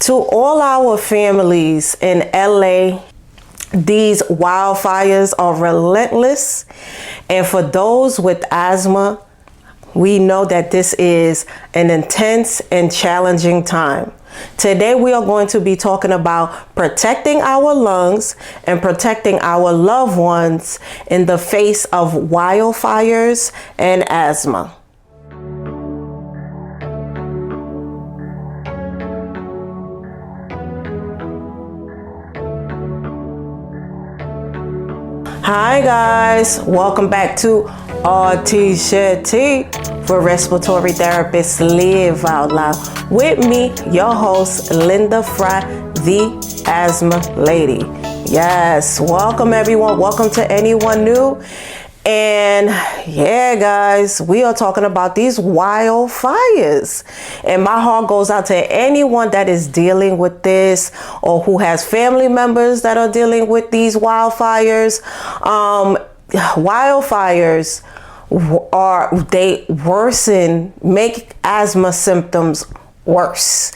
To all our families in LA, these wildfires are relentless. And for those with asthma, we know that this is an intense and challenging time. Today, we are going to be talking about protecting our lungs and protecting our loved ones in the face of wildfires and asthma. Hi guys, welcome back to RTs Share Tea, where respiratory therapists live out loud. With me, your host, Linda Fry, the Asthma Lady. Yes, welcome everyone. Welcome to anyone new. And yeah, guys, we are talking about these wildfires. And my heart goes out to anyone that is dealing with this or who has family members that are dealing with these wildfires. Wildfires they worsen, make asthma symptoms worse,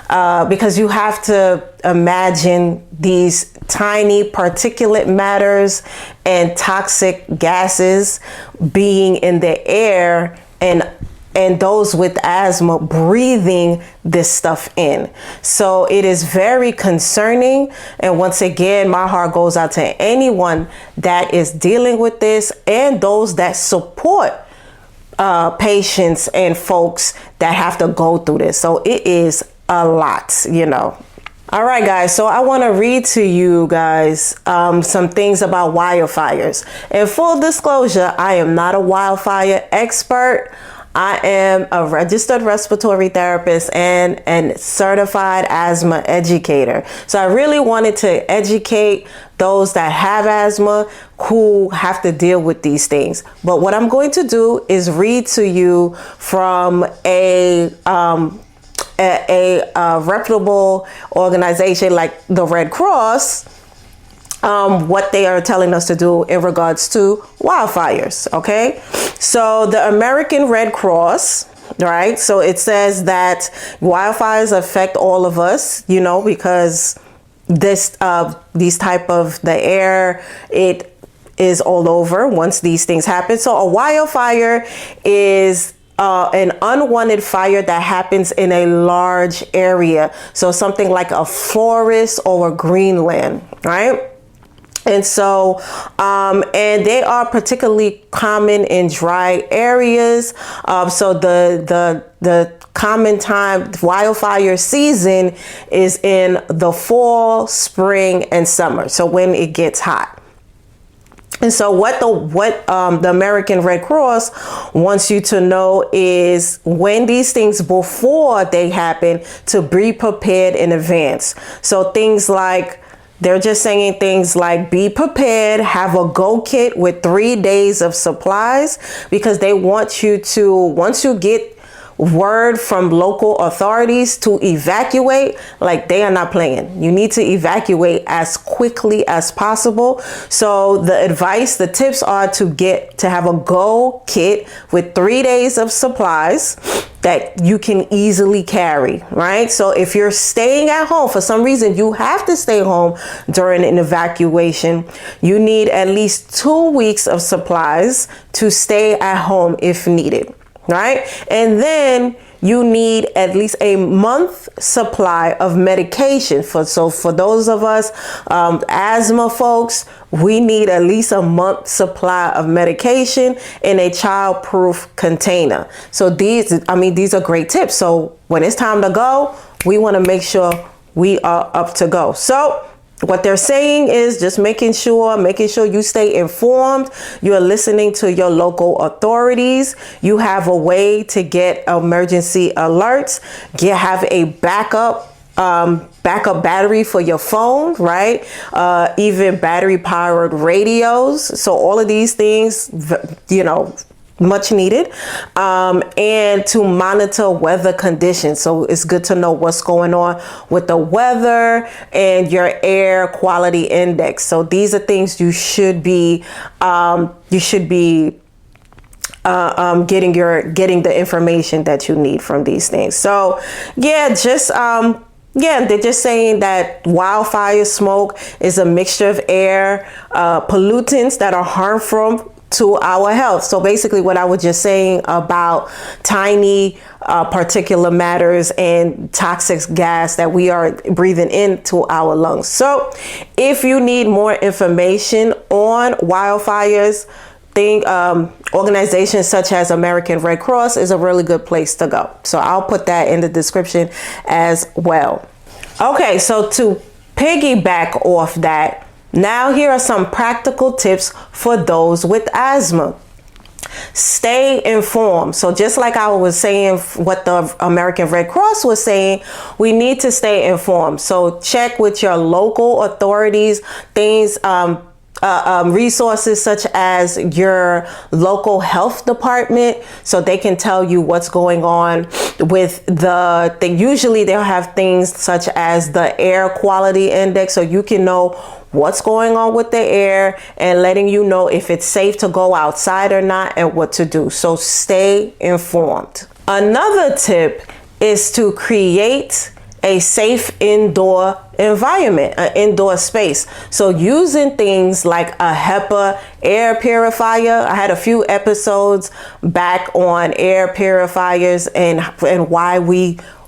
because you have to imagine these tiny particulate matters and toxic gases being in the air, and those with asthma breathing this stuff in. So it is very concerning. And once again, my heart goes out to anyone that is dealing with this and those that support patients and folks that have to go through this. So it is a lot, you know. All right, guys. So I want to read to you guys some things about wildfires. In full disclosure, I am not a wildfire expert. I am a registered respiratory therapist and certified asthma educator. So I really wanted to educate those that have asthma who have to deal with these things. But what I'm going to do is read to you from a reputable organization like the Red Cross, what they are telling us to do in regards to wildfires. Okay, so the American Red Cross, right? So it says that wildfires affect all of us, you know, because these type of the air, it is all over once these things happen. So a wildfire is an unwanted fire that happens in a large area. So something like a forest or a greenland, right? And so, and they are particularly common in dry areas. So the common time wildfire season is in the fall, spring, and summer. So when it gets hot. And so what the American Red Cross wants you to know is when these things before they happen to be prepared in advance. So things like, they're just saying things like be prepared, have a go kit with 3 days of supplies, because they want you to, once you get word from local authorities to evacuate, like they are not playing. You need to evacuate as quickly as possible. So the advice, the tips are to have a go kit with 3 days of supplies that you can easily carry, right? So if you're staying at home, for some reason you have to stay home during an evacuation, you need at least 2 weeks of supplies to stay at home if needed. Right? And then you need at least a month supply of medication. For those of us asthma folks, we need at least a month supply of medication in a childproof container. So these are great tips. So when it's time to go, we want to make sure we are up to go. So what they're saying is just making sure you stay informed. You're listening to your local authorities. You have a way to get emergency alerts. Have a backup battery for your phone, right? Even battery powered radios. So all of these things, you know, much needed, and to monitor weather conditions. So it's good to know what's going on with the weather and your air quality index. So these are things you should be getting the information that you need from these things. So yeah, just Yeah, they're just saying that wildfire smoke is a mixture of air pollutants that are harmful to our health. So basically what I was just saying about tiny particulate matters and toxic gas that we are breathing into our lungs. So if you need more information on wildfires, organizations such as American Red Cross is a really good place to go. So I'll put that in the description as well. Okay, so to piggyback off that, now here are some practical tips for those with asthma. Stay informed. So just like I was saying, what the American Red Cross was saying, we need to stay informed. So check with your local authorities, resources such as your local health department, so they can tell you what's going on with usually they'll have things such as the air quality index, so you can know what's going on with the air and letting you know if it's safe to go outside or not and what to do. So stay informed. Another tip is to create a safe indoor environment, an indoor space. So using things like a HEPA air purifier. I had a few episodes back on air purifiers and why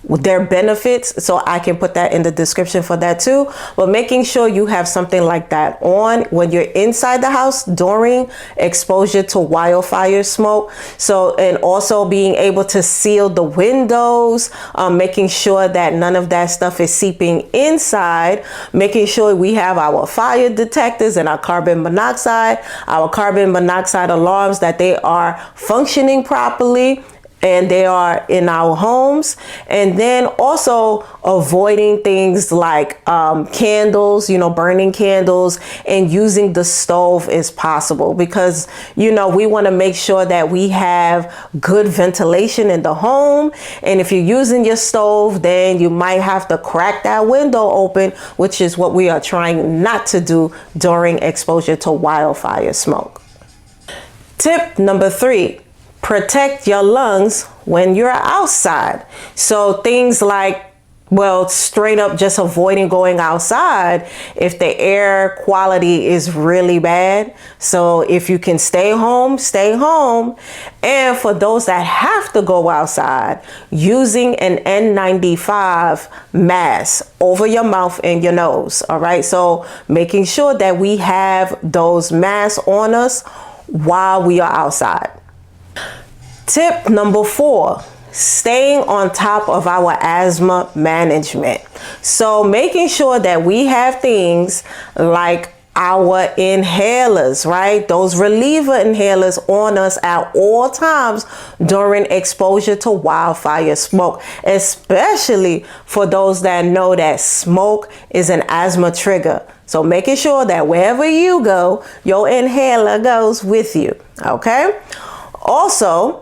their benefits, so I can put that in the description for that too. But making sure you have something like that on when you're inside the house during exposure to wildfire smoke. So, and also being able to seal the windows, making sure that none of that stuff is seeping inside, making sure we have our fire detectors and our carbon monoxide alarms, that they are functioning properly and they are in our homes. And then also avoiding things like candles, burning candles, and using the stove as possible, because we want to make sure that we have good ventilation in the home. And if you're using your stove, then you might have to crack that window open, which is what we are trying not to do during exposure to wildfire smoke. Tip number 3, protect your lungs when you're outside. So things like, straight up just avoiding going outside if the air quality is really bad. So if you can stay home, stay home. And for those that have to go outside, using an N95 mask over your mouth and your nose. All right. So making sure that we have those masks on us while we are outside. Tip number 4, staying on top of our asthma management. So making sure that we have things like our inhalers, right? Those reliever inhalers on us at all times during exposure to wildfire smoke, especially for those that know that smoke is an asthma trigger. So making sure that wherever you go, your inhaler goes with you, okay? Also,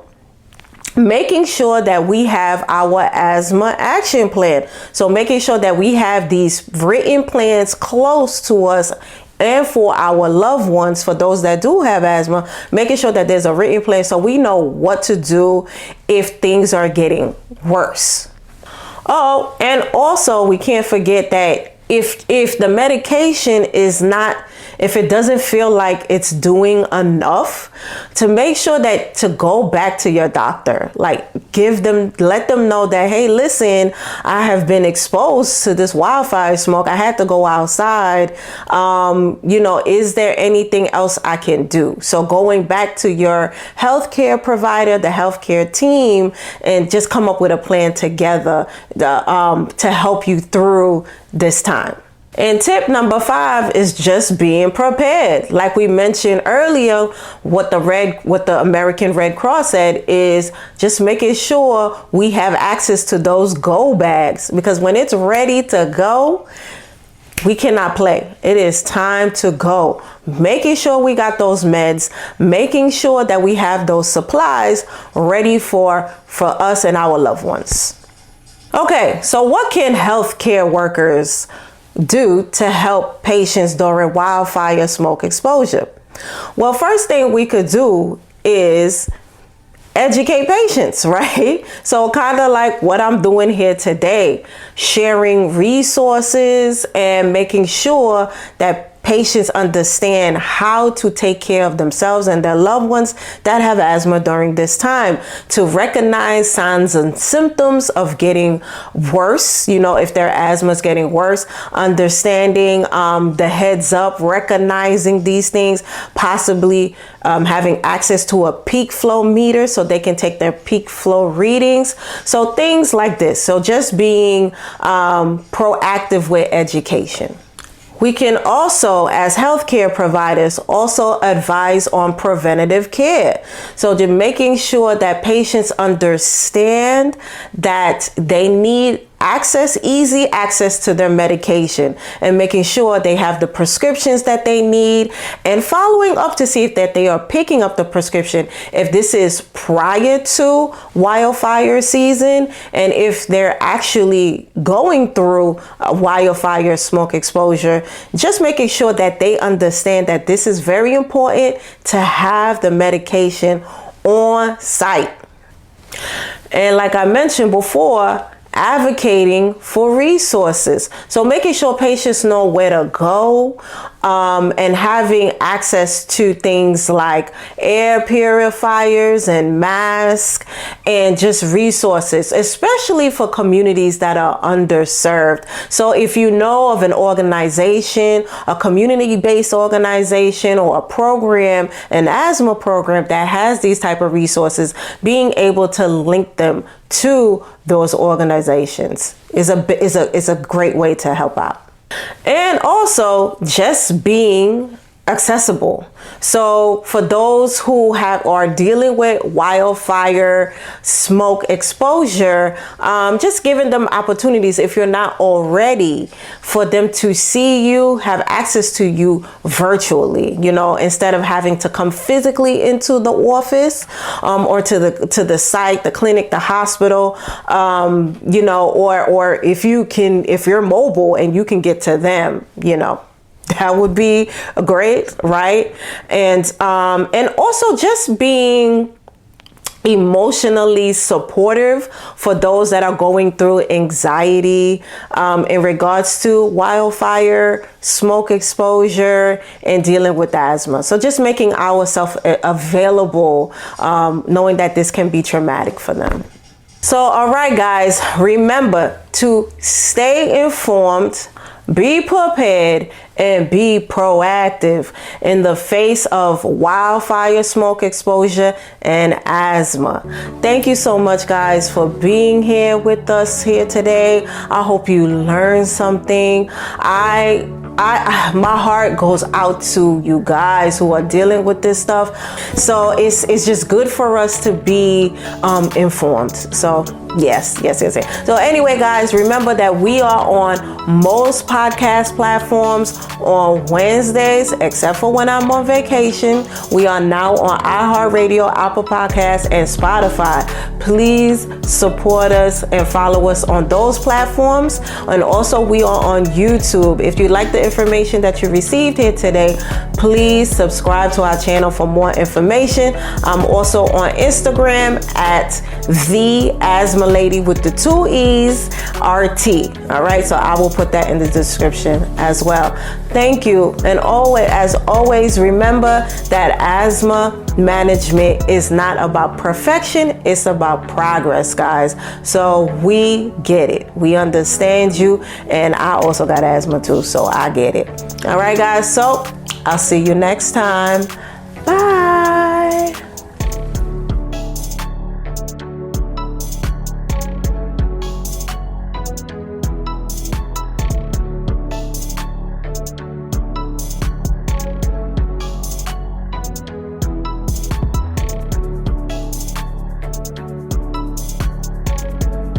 making sure that we have our asthma action plan. So making sure that we have these written plans close to us and for our loved ones, for those that do have asthma, making sure that there's a written plan so we know what to do if things are getting worse. Oh, and also we can't forget that if the medication is not, if it doesn't feel like it's doing enough, to make sure that to go back to your doctor, like let them know that, hey, listen, I have been exposed to this wildfire smoke. I had to go outside. Is there anything else I can do? So going back to your healthcare provider, the healthcare team, and just come up with a plan together to help you through this time. And tip number 5 is just being prepared. Like we mentioned earlier, what the American Red Cross said is just making sure we have access to those go bags, because when it's ready to go, we cannot play. It is time to go. Making sure we got those meds, making sure that we have those supplies ready for us and our loved ones. Okay, so what can healthcare workers do to help patients during wildfire smoke exposure? Well, first thing we could do is educate patients, right? So kind of like what I'm doing here today, sharing resources and making sure that patients understand how to take care of themselves and their loved ones that have asthma during this time, to recognize signs and symptoms of getting worse. If their asthma is getting worse, understanding the heads up, recognizing these things, possibly having access to a peak flow meter so they can take their peak flow readings. So things like this. So just being proactive with education. We can also, as healthcare providers, also advise on preventative care. So just making sure that patients understand that they need easy access to their medication, and making sure they have the prescriptions that they need, and following up to see if that they are picking up the prescription, if this is prior to wildfire season, and if they're actually going through a wildfire smoke exposure, just making sure that they understand that this is very important to have the medication on site. And like I mentioned before, advocating for resources. So making sure patients know where to go, and having access to things like air purifiers and masks and just resources, especially for communities that are underserved. So if you know of an organization, a community-based organization, or a program, an asthma program that has these type of resources, being able to link them to those organizations is a great way to help out. And also just being accessible. So for those who are dealing with wildfire smoke exposure, just giving them opportunities, if you're not already, for them to see you, have access to you virtually, instead of having to come physically into the office, or to the site, the clinic, the hospital, or if you're mobile and you can get to them, that would be great, right? And also just being emotionally supportive for those that are going through anxiety in regards to wildfire, smoke exposure, and dealing with asthma. So just making ourselves available, knowing that this can be traumatic for them. So, all right, guys, remember to stay informed, be prepared, and be proactive in the face of wildfire smoke exposure and asthma. Thank you so much, guys, for being here with us here today. I hope you learned something. My heart goes out to you guys who are dealing with this stuff. So it's just good for us to be informed. So yes. So anyway, guys, remember that we are on most podcast platforms on Wednesdays, except for when I'm on vacation. We are now on iHeartRadio, Apple Podcasts, and Spotify. Please support us and follow us on those platforms. And also we are on YouTube. If you like the information that you received here today, please subscribe to our channel for more information. I'm also on Instagram at the Asthma Lady with the 2 E's, RT. All right, so I will put that in the description as well. Thank you. And as always, remember that asthma management is not about perfection, it's about progress, guys. So we get it. We understand you. And I also got asthma too, so I get it. All right, guys. So I'll see you next time.